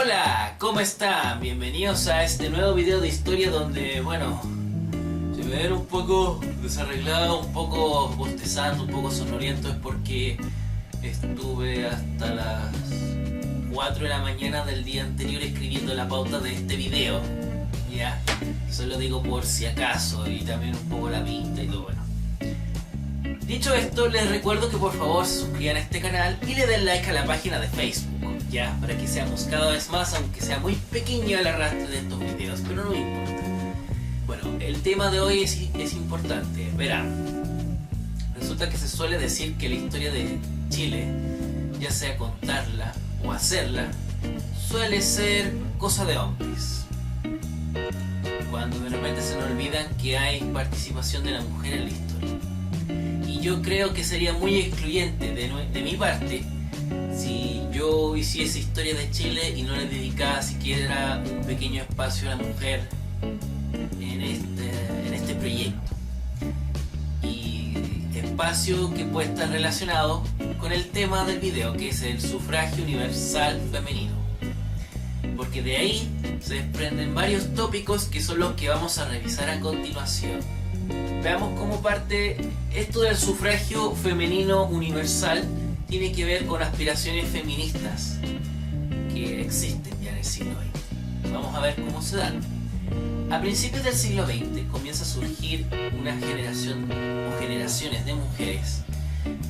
Hola, ¿cómo están? Bienvenidos a este nuevo video de historia donde, bueno, si me ven un poco desarreglado, un poco bostezando, un poco sonoliento es porque estuve hasta las 4 de la mañana del día anterior escribiendo la pauta de este video. Ya, eso lo digo por si acaso y también un poco la pinta y todo bueno. Dicho esto, les recuerdo que por favor se suscriban a este canal y le den like a la página de Facebook, ya, para que seamos cada vez más, aunque sea muy pequeño el arrastre de estos videos, pero no me importa. Bueno, el tema de hoy es importante. Verán, resulta que se suele decir que la historia de Chile, ya sea contarla o hacerla, suele ser cosa de hombres, cuando de repente se nos olvidan que hay participación de la mujer en la historia. Y yo creo que sería muy excluyente de mi parte si yo hiciese historia de Chile y no le dedicara siquiera un pequeño espacio a la mujer en este proyecto. Y espacio que puede estar relacionado con el tema del video, que es el sufragio universal femenino. Porque de ahí se desprenden varios tópicos que son los que vamos a revisar a continuación. Veamos cómo parte esto del sufragio femenino universal. Tiene que ver con aspiraciones feministas que existen ya en el siglo XX. Vamos a ver cómo se dan. A principios del siglo XX comienza a surgir una generación o generaciones de mujeres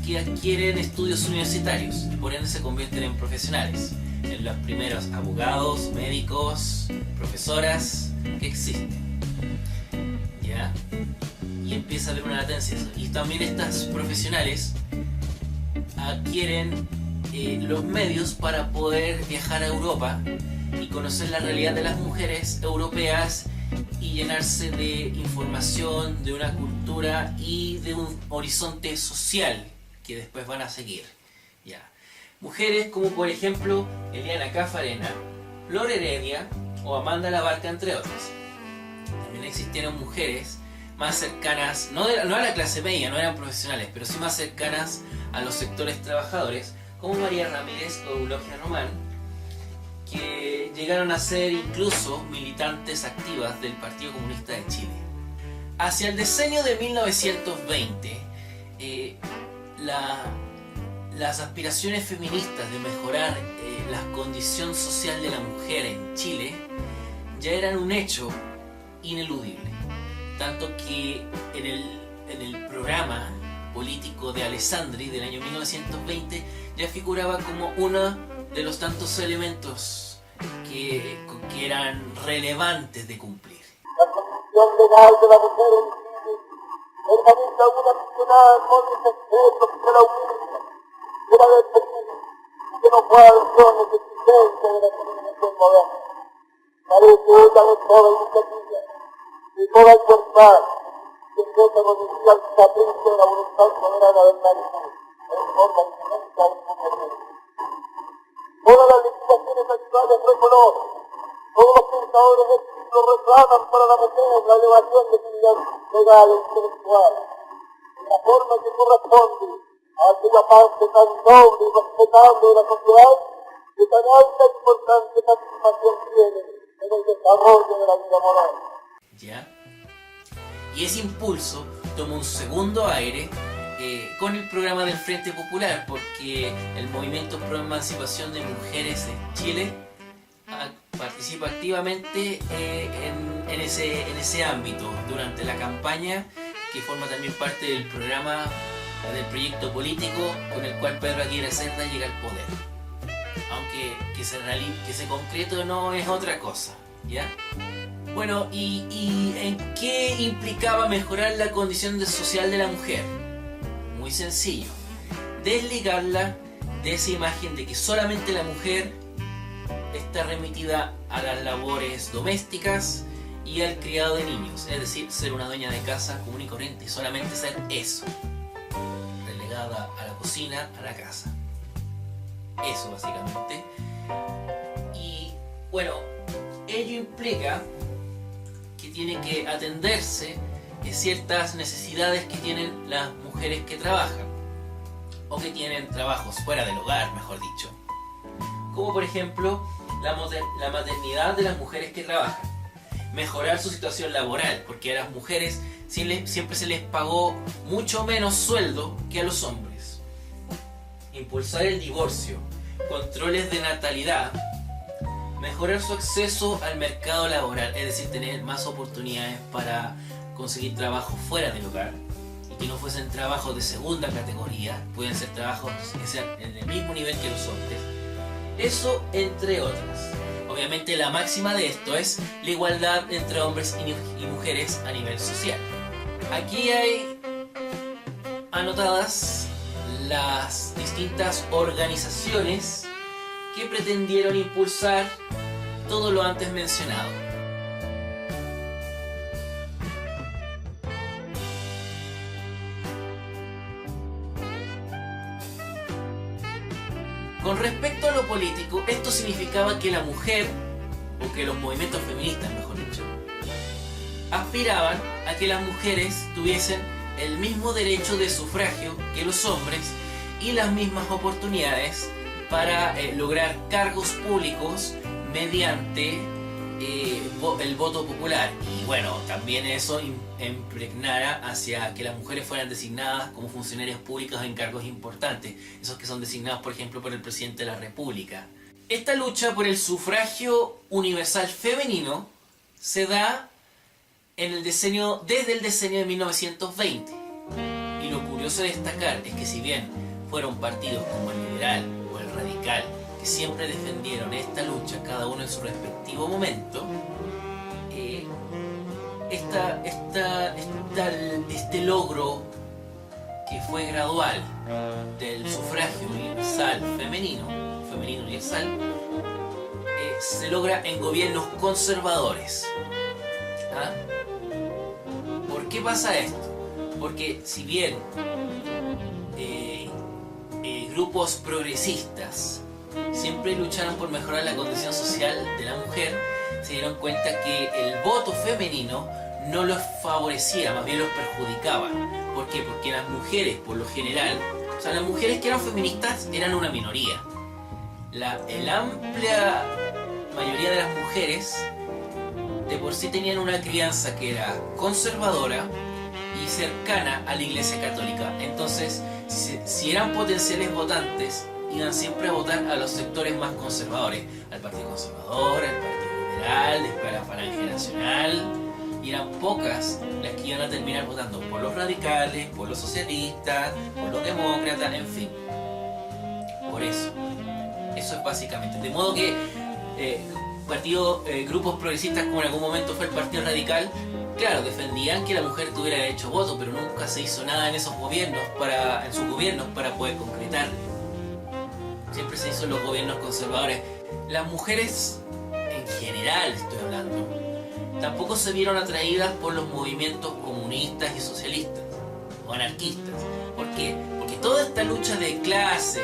que adquieren estudios universitarios y por ende se convierten en profesionales, en los primeros abogados, médicos, profesoras que existen. ¿Ya? Y empieza a haber una latencia. Y también estas profesionales adquieren los medios para poder viajar a Europa y conocer la realidad de las mujeres europeas y llenarse de información, de una cultura y de un horizonte social que después van a seguir. Ya. Mujeres como por ejemplo Eliana Cafarena, Flor Heredia o Amanda Labarca, entre otras. También existieron mujeres más cercanas, no a la clase media, no eran profesionales, pero sí más cercanas a los sectores trabajadores, como María Ramírez o Eulogia Román, que llegaron a ser incluso militantes activas del Partido Comunista de Chile. Hacia el decenio de 1920, las aspiraciones feministas de mejorar la condición social de la mujer en Chile ya eran un hecho ineludible. Tanto que en el programa político de Alessandri del año 1920 ya figuraba como uno de los tantos elementos que eran relevantes de cumplir. La condición legal de la mujer en Chile organiza una nacional con respeto que la humilla, que la desperdicia y que no pueda razones de existencia de la civilización moderna. Parece una de toda iniciativa y toda libertad que empieza con el capricho de la voluntad soberana del país en forma infinita y independiente. Todas las legislaciones actuales reconocen, todos los pensadores del siglo reclaman para la mujer la elevación de su nivel legal e intelectual, de la forma que corresponde a aquella parte tan noble y respetable de la sociedad que tan alta e importante participación tiene en el desarrollo de la vida moral. ¿Ya? Y ese impulso tomó un segundo aire con el programa del Frente Popular, porque el movimiento pro emancipación de mujeres en Chile participa activamente en ese ámbito durante la campaña, que forma también parte del programa del proyecto político con el cual Pedro Aguirre Cerda llega al poder, aunque que se concrete no es otra cosa, ¿ya? Bueno, ¿y en qué implicaba mejorar la condición social de la mujer? Muy sencillo, desligarla de esa imagen de que solamente la mujer está remitida a las labores domésticas y al criado de niños, es decir, ser una dueña de casa común y corriente y solamente ser eso, relegada a la cocina, a la casa. Eso básicamente. Y bueno, ello implica que tiene que atenderse ciertas necesidades que tienen las mujeres que trabajan o que tienen trabajos fuera del hogar, mejor dicho, como por ejemplo la maternidad de las mujeres que trabajan, mejorar su situación laboral, porque a las mujeres siempre se les pagó mucho menos sueldo que a los hombres, impulsar el divorcio, controles de natalidad, mejorar su acceso al mercado laboral, es decir, tener más oportunidades para conseguir trabajo fuera del hogar y que no fuesen trabajos de segunda categoría, pueden ser trabajos que sean en el mismo nivel que los hombres. Eso entre otras. Obviamente la máxima de esto es la igualdad entre hombres y mujeres a nivel social. Aquí hay anotadas las distintas organizaciones que pretendieron impulsar todo lo antes mencionado. Con respecto a lo político, esto significaba que la mujer, o que los movimientos feministas, mejor dicho, aspiraban a que las mujeres tuviesen el mismo derecho de sufragio que los hombres y las mismas oportunidades para lograr cargos públicos mediante el voto popular. Y bueno, también eso impregnara hacia que las mujeres fueran designadas como funcionarias públicas en cargos importantes, esos que son designados por ejemplo por el presidente de la República. Esta lucha por el sufragio universal femenino se da desde el diseño de 1920. Y lo curioso de destacar es que si bien fueron partidos como el liberal o el radical que siempre defendieron esta lucha, cada uno en su respectivo momento, este logro que fue gradual del sufragio universal femenino universal, se logra en gobiernos conservadores. ¿Ah? ¿Por qué pasa esto? Porque si bien grupos progresistas siempre lucharon por mejorar la condición social de la mujer, se dieron cuenta que el voto femenino no los favorecía, más bien los perjudicaba. ¿Por qué? Porque las mujeres, por lo general, o sea, las mujeres que eran feministas eran una minoría. La amplia mayoría de las mujeres de por sí tenían una crianza que era conservadora y cercana a la Iglesia Católica. Entonces, si eran potenciales votantes, iban siempre a votar a los sectores más conservadores, al Partido Conservador, al Partido Liberal, después a la Falange Nacional, y eran pocas las que iban a terminar votando por los radicales, por los socialistas, por los demócratas, en fin. Por eso es básicamente. De modo que grupos progresistas, como en algún momento fue el Partido Radical, claro, defendían que la mujer tuviera derecho a voto, pero nunca se hizo nada en sus gobiernos para poder concretar. Siempre se hizo en los gobiernos conservadores. Las mujeres, en general estoy hablando, tampoco se vieron atraídas por los movimientos comunistas y socialistas o anarquistas. ¿Por qué? Porque toda esta lucha de clases,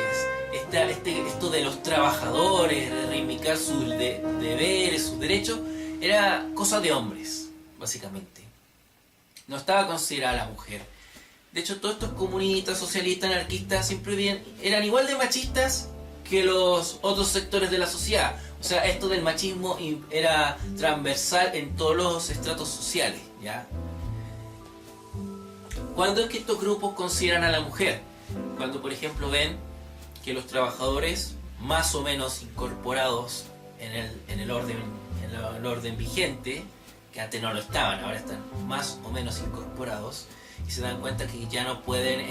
esto de los trabajadores, de reivindicar sus deberes, sus derechos, era cosa de hombres, básicamente. No estaba considerada la mujer. De hecho, todos estos comunistas, socialistas, anarquistas siempre eran igual de machistas que los otros sectores de la sociedad. O sea, esto del machismo era transversal en todos los estratos sociales, ¿ya? ¿Cuándo es que estos grupos consideran a la mujer? Cuando, por ejemplo, ven que los trabajadores más o menos incorporados en el orden vigente, que antes no lo estaban, ahora están más o menos incorporados, y se dan cuenta que ya no pueden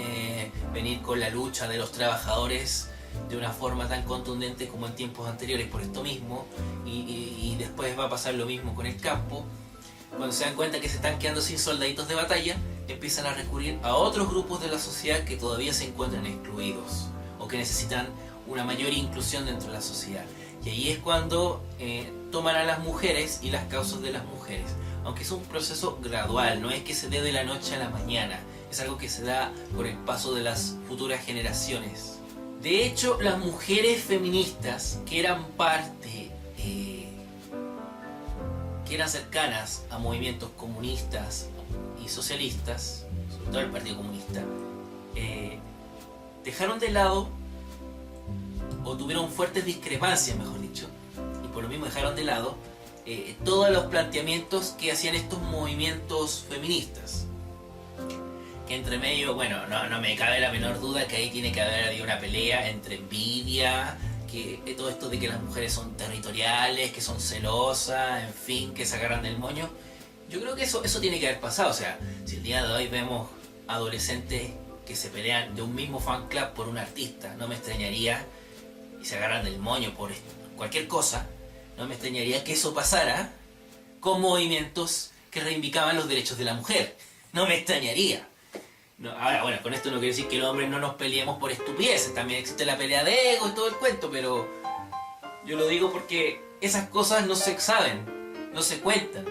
venir con la lucha de los trabajadores de una forma tan contundente como en tiempos anteriores por esto mismo, y después va a pasar lo mismo con el campo. Cuando se dan cuenta que se están quedando sin soldaditos de batalla, empiezan a recurrir a otros grupos de la sociedad que todavía se encuentran excluidos o que necesitan una mayor inclusión dentro de la sociedad. Y ahí es cuando toman a las mujeres y las causas de las mujeres. Aunque es un proceso gradual, no es que se dé de la noche a la mañana, es algo que se da por el paso de las futuras generaciones. De hecho, las mujeres feministas que eran que eran cercanas a movimientos comunistas y socialistas, sobre todo el Partido Comunista, dejaron de lado o tuvieron fuertes discrepancias, mejor dicho, y por lo mismo dejaron de lado todos los planteamientos que hacían estos movimientos feministas. Que entre medio, bueno, no me cabe la menor duda que ahí tiene que haber habido una pelea entre envidia, que todo esto de que las mujeres son territoriales, que son celosas, en fin, que se agarran del moño. Yo creo que eso tiene que haber pasado. O sea, si el día de hoy vemos adolescentes que se pelean de un mismo fan club por un artista, no me extrañaría, y se agarran del moño por cualquier cosa, no me extrañaría que eso pasara con movimientos que reivindicaban los derechos de la mujer. No me extrañaría. No, ahora, bueno, con esto no quiere decir que los hombres no nos peleemos por estupideces, también existe la pelea de ego y todo el cuento, pero yo lo digo porque esas cosas no se saben, no se cuentan,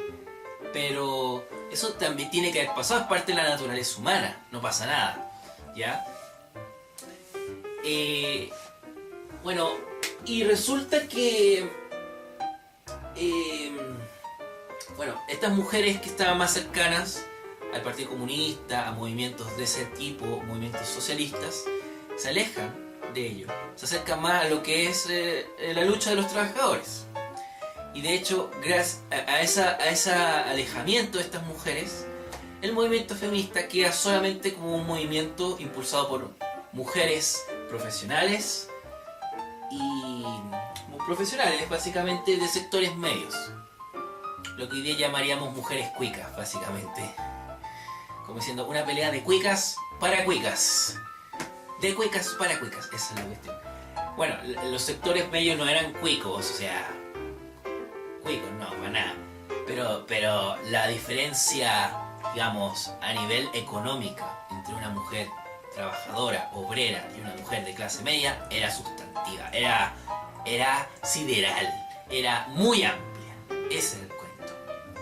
pero eso también tiene que haber pasado, es parte de la naturaleza humana, no pasa nada, ¿ya? Bueno, y resulta que, bueno, estas mujeres que estaban más cercanas al Partido Comunista, a movimientos de ese tipo, movimientos socialistas, se alejan de ello, se acercan más a lo que es la lucha de los trabajadores. Y de hecho, gracias a ese alejamiento de estas mujeres, el movimiento feminista queda solamente como un movimiento impulsado por mujeres profesionales y profesionales básicamente de sectores medios, lo que hoy día llamaríamos mujeres cuicas, básicamente. Como diciendo, una pelea de cuicas para cuicas. De cuicas para cuicas, esa es la cuestión. Bueno, los sectores medios no eran cuicos, o sea... Cuicos, no, para nada. Pero la diferencia, digamos, a nivel económica entre una mujer trabajadora, obrera y una mujer de clase media era sustantiva, era sideral, era muy amplia. Ese es el cuento.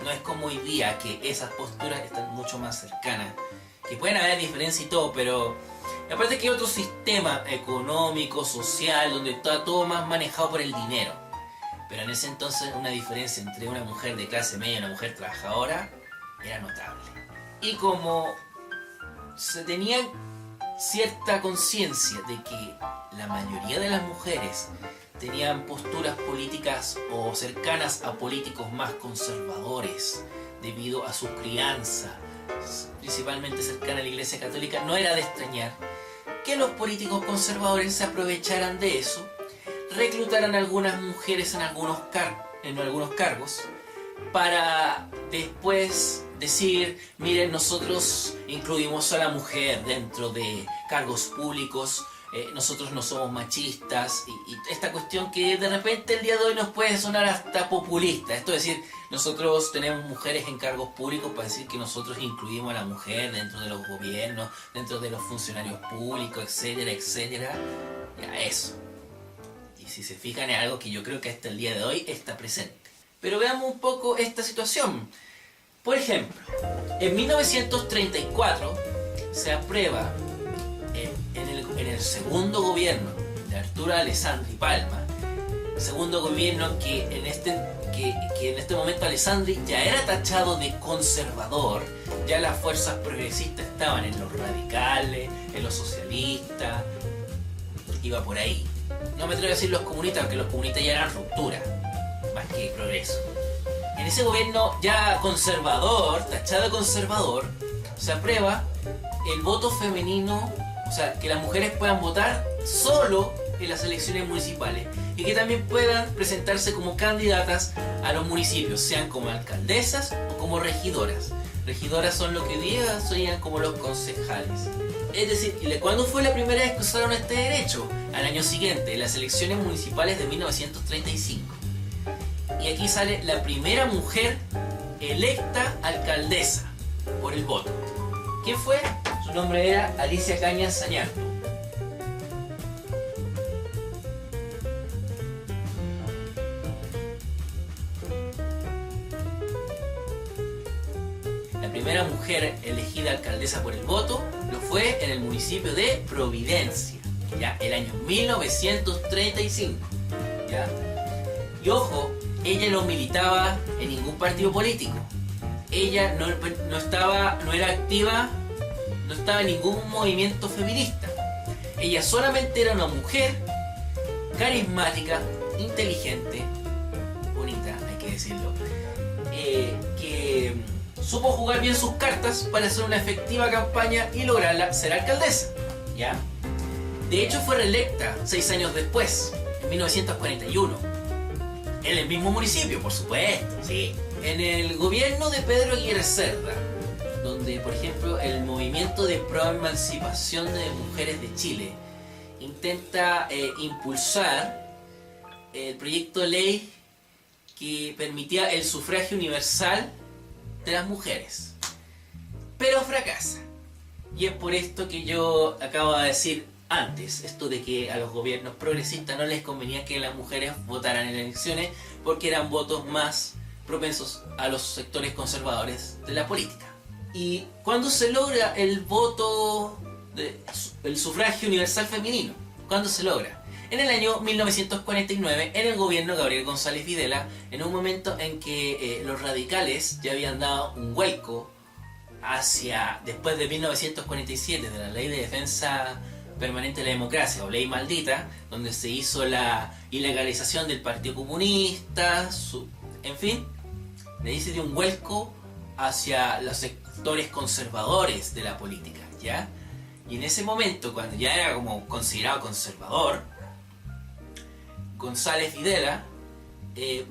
No es como hoy día que esas posturas están mucho más cercanas, que pueden haber diferencia y todo, pero aparte que hay otro sistema económico, social, donde está todo más manejado por el dinero. Pero en ese entonces una diferencia entre una mujer de clase media y una mujer trabajadora era notable. Y como se tenía cierta conciencia de que la mayoría de las mujeres tenían posturas políticas o cercanas a políticos más conservadores debido a su crianza, principalmente cercana a la Iglesia Católica, no era de extrañar que los políticos conservadores se aprovecharan de eso, reclutaran a algunas mujeres en algunos cargos para después decir, miren, nosotros incluimos a la mujer dentro de cargos públicos, nosotros no somos machistas, y esta cuestión que de repente el día de hoy nos puede sonar hasta populista. Esto es decir, nosotros tenemos mujeres en cargos públicos para decir que nosotros incluimos a la mujer dentro de los gobiernos, dentro de los funcionarios públicos, etcétera, etcétera. Ya, eso. Y si se fijan es algo que yo creo que hasta el día de hoy está presente. Pero veamos un poco esta situación. Por ejemplo, en 1934 se aprueba en el segundo gobierno de Arturo Alessandri Palma, segundo gobierno que en este momento Alessandri ya era tachado de conservador, ya las fuerzas progresistas estaban en los radicales, en los socialistas, iba por ahí. No me atrevo a decir los comunistas, porque los comunistas ya eran ruptura, más que progreso. En ese gobierno ya conservador, tachado de conservador, se aprueba el voto femenino, o sea, que las mujeres puedan votar solo en las elecciones municipales y que también puedan presentarse como candidatas a los municipios, sean como alcaldesas o como regidoras. Regidoras son lo que hoy día serían como los concejales. Es decir, ¿cuándo fue la primera vez que usaron este derecho? Al año siguiente, en las elecciones municipales de 1935. Y aquí sale la primera mujer electa alcaldesa por el voto. ¿Quién fue? Su nombre era Alicia Cañas Zañartu. La primera mujer elegida alcaldesa por el voto lo fue en el municipio de Providencia, ya el año 1935. ¿Ya? Y ojo, ella no militaba en ningún partido político. Ella no era activa, no estaba en ningún movimiento feminista. Ella solamente era una mujer carismática, inteligente, decirlo, que supo jugar bien sus cartas para hacer una efectiva campaña y lograrla ser alcaldesa, ¿ya? De hecho fue reelecta 6 años después, en 1941, en el mismo municipio, por supuesto, sí. En el gobierno de Pedro Aguirre Cerda, donde por ejemplo el movimiento de pro-emancipación de mujeres de Chile intenta impulsar el proyecto de ley que permitía el sufragio universal de las mujeres, pero fracasa. Y es por esto que yo acabo de decir antes, esto de que a los gobiernos progresistas no les convenía que las mujeres votaran en elecciones porque eran votos más propensos a los sectores conservadores de la política. Y cuando se logra el voto, el sufragio universal femenino, ¿cuándo se logra? En el año 1949, en el gobierno de Gabriel González Videla, en un momento en que los radicales ya habían dado un vuelco hacia, después de 1947, de la Ley de Defensa Permanente de la Democracia, o Ley Maldita, donde se hizo la ilegalización del Partido Comunista, en fin, le dice de un vuelco hacia los sectores conservadores de la política, ¿ya? Y en ese momento, cuando ya era como considerado conservador, González Videla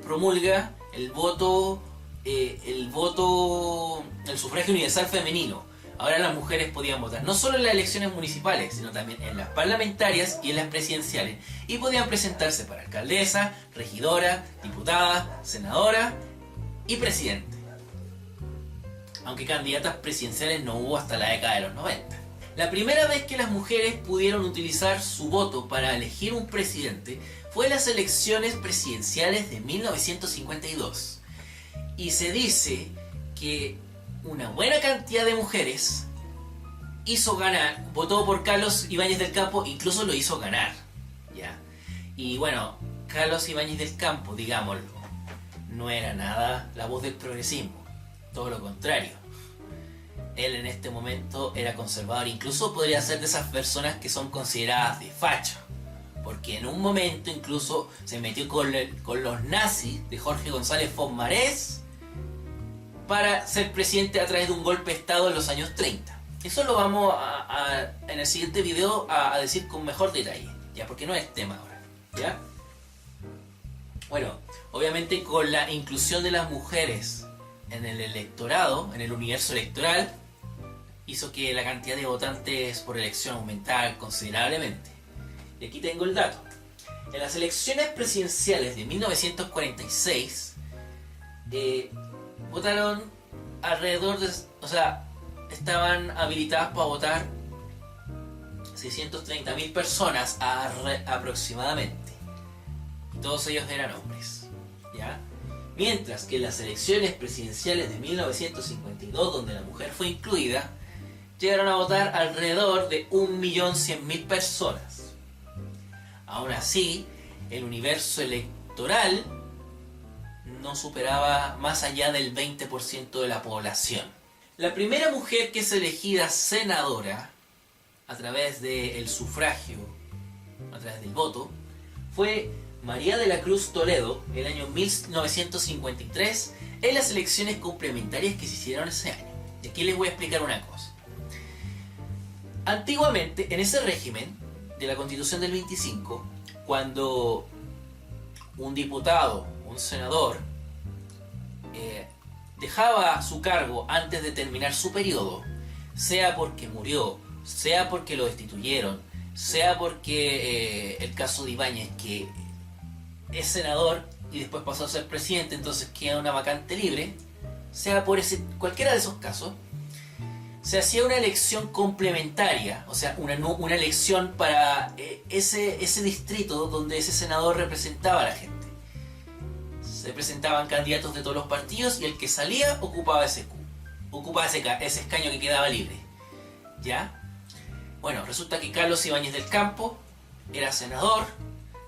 promulga el sufragio universal femenino. Ahora las mujeres podían votar no solo en las elecciones municipales, sino también en las parlamentarias y en las presidenciales. Y podían presentarse para alcaldesa, regidora, diputada, senadora y presidente. Aunque candidatas presidenciales no hubo hasta la década de los 90. La primera vez que las mujeres pudieron utilizar su voto para elegir un presidente fue en las elecciones presidenciales de 1952. Y se dice que una buena cantidad de mujeres votó por Carlos Ibáñez del Campo, incluso lo hizo ganar, ¿ya? Y bueno, Carlos Ibáñez del Campo, digámoslo, no era nada la voz del progresismo, todo lo contrario. Él en este momento era conservador, incluso podría ser de esas personas que son consideradas de facho, porque en un momento incluso se metió con los nazis de Jorge González Fosmarés para ser presidente a través de un golpe de estado en los años 30. Eso lo vamos en el siguiente video a decir con mejor detalle, ya, porque no es tema ahora, ¿ya? Bueno, obviamente con la inclusión de las mujeres en el electorado, en el universo electoral, hizo que la cantidad de votantes por elección aumentara considerablemente. Y aquí tengo el dato. En las elecciones presidenciales de 1946, votaron alrededor de... O sea, estaban habilitadas para votar 630.000 personas aproximadamente. Y todos ellos eran hombres, ¿ya? Mientras que en las elecciones presidenciales de 1952, donde la mujer fue incluida, llegaron a votar alrededor de 1.100.000 personas. Aún así, el universo electoral no superaba más allá del 20% de la población. La primera mujer que es elegida senadora a través del sufragio, a través del voto, fue María de la Cruz Toledo, el año 1953, en las elecciones complementarias que se hicieron ese año. Y aquí les voy a explicar una cosa. Antiguamente, en ese régimen de la Constitución del 25, cuando un diputado, un senador, dejaba su cargo antes de terminar su periodo, sea porque murió, sea porque lo destituyeron, sea porque el caso de Ibáñez, que es senador y después pasó a ser presidente, entonces queda una vacante libre, sea por cualquiera de esos casos, se hacía una elección complementaria, o sea, una elección para ese distrito donde ese senador representaba a la gente. Se presentaban candidatos de todos los partidos y el que salía ocupaba ese escaño que quedaba libre, ¿ya? Bueno, resulta que Carlos Ibáñez del Campo era senador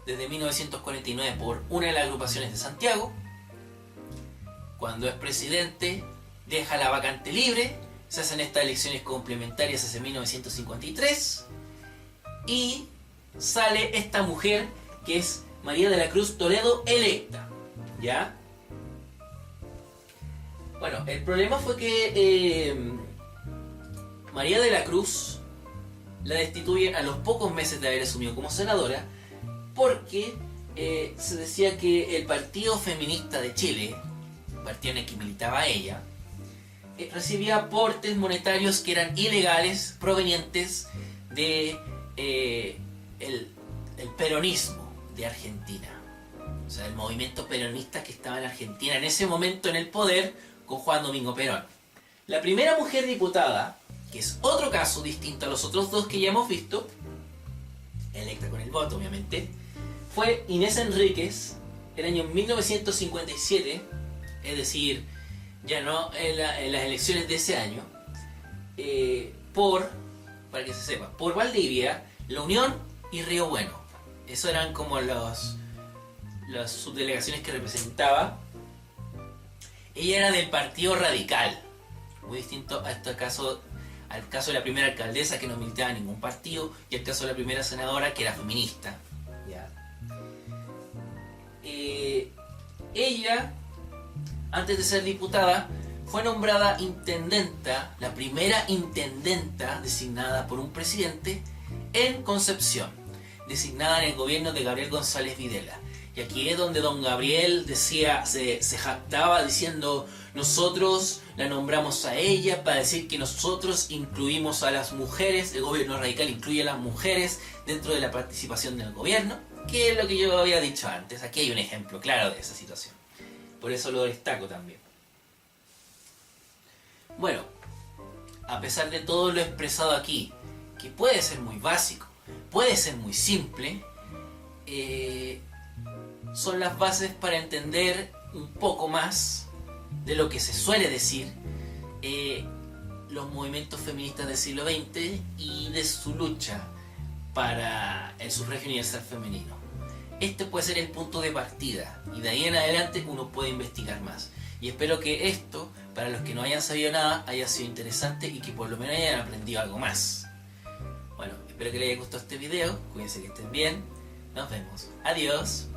desde 1949 por una de las agrupaciones de Santiago. Cuando es presidente, deja la vacante libre, se hacen estas elecciones complementarias hacia 1953 y sale esta mujer que es María de la Cruz Toledo electa, ¿ya? Bueno, el problema fue que María de la Cruz la destituyen a los pocos meses de haber asumido como senadora porque se decía que el Partido Feminista de Chile, partido en el que militaba ella, recibía aportes monetarios que eran ilegales provenientes de el peronismo de Argentina. O sea, el movimiento peronista que estaba en Argentina en ese momento en el poder con Juan Domingo Perón. La primera mujer diputada, que es otro caso distinto a los otros dos que ya hemos visto, electa con el voto obviamente, fue Inés Enríquez, el año 1957, es decir, ya no en las elecciones de ese año, para que se sepa, por Valdivia, La Unión y Río Bueno. Eso eran como las subdelegaciones que representaba. Ella era del Partido Radical, muy distinto a este caso, al caso de la primera alcaldesa que no militaba en ningún partido y al caso de la primera senadora que era feminista. ¿Ya? Ella, antes de ser diputada, fue nombrada intendenta, la primera intendenta designada por un presidente en Concepción, designada en el gobierno de Gabriel González Videla. Y aquí es donde don Gabriel decía, se jactaba diciendo: nosotros la nombramos a ella para decir que nosotros incluimos a las mujeres, el gobierno radical incluye a las mujeres dentro de la participación del gobierno, que es lo que yo había dicho antes. Aquí hay un ejemplo claro de esa situación. Por eso lo destaco también. Bueno, a pesar de todo lo expresado aquí, que puede ser muy básico, puede ser muy simple, son las bases para entender un poco más de lo que se suele decir los movimientos feministas del siglo XX y de su lucha para el sufragio universal femenino. Este puede ser el punto de partida y de ahí en adelante uno puede investigar más. Y espero que esto, para los que no hayan sabido nada, haya sido interesante y que por lo menos hayan aprendido algo más. Bueno, espero que les haya gustado este video, cuídense que estén bien, nos vemos, adiós.